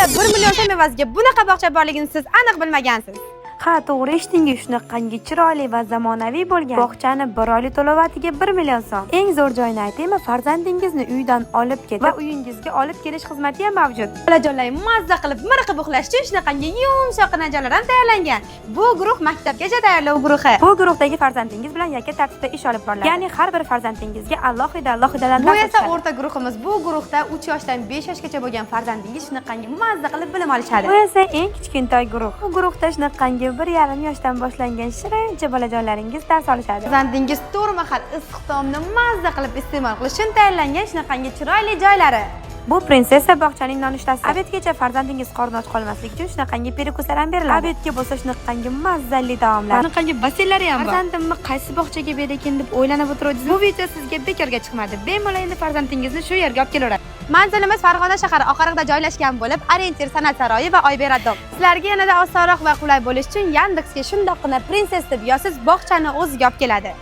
Hali 1 million so'm evaziga bunaqa bog'cha borligini siz aniq bilmagansiz. Ha, to'g'ri eshitdingiz, shunaqangi chiroyli va zamonaviy bo'lgan bog'chani 1 oylik to'lovatiga 1 million so'm. Eng zo'r joyini aytaymi, farzandingizni uydan olib ketib va uyingizga olib kelish xizmati ham mavjud. Bolajonlar mazza qilib miriqib uxlash uchun shunaqangi yumshoq joylar ham tayyorlangan. Bu guruh maktabgacha tayyorlov guruhi. Bu guruhdagi farzandingiz bilan yakka tartibda ish olib boriladi. Ya'ni har bir farzandingizga alohida Bu esa o'rta guruhimiz. Bu guruhda 3 yoshdan 5 yoshgacha bo'lgan farzandingiz shunaqangi mazza qilib bilim olishadi. Bu esa eng kichkintoy guruh. Bu guruhda shunaqangi 1,5 yoshdan boshlangan shirincha bolajonlaringiz dars olishadi. Farzandingiz 4 mahal issiq taomni mazza qilib iste'mol qilish uchun tayyorlangan shunaqangi chiroyli joylari. Bu prinsessa bog'chaning nonushtasi. Obedgacha farzandingiz qorni och qolmasligi uchun shunaqangi perkuslar ham beriladi. Obedga bo'lsa shunaqangi mazzali taomlar. Shunaqangi basenlari ham bor. Farzandimni qaysi bog'chaga berakin deb o'ylanib o'tiruvdingiz. Bu video sizga bekorga chiqmadi. Bemalol endi farzandingizni shu yerga olib kelaveradi. Manzilimiz Farg'ona shahari oxirida joylashgan bo'lib, Orientir san'at saroyi va Oybera dom. Sizlarga yanada osonroq va qulay bo'lish uchun Yandexga shundoqqina prinsess deb yozsiz bog'chani o'ziga olib keladi.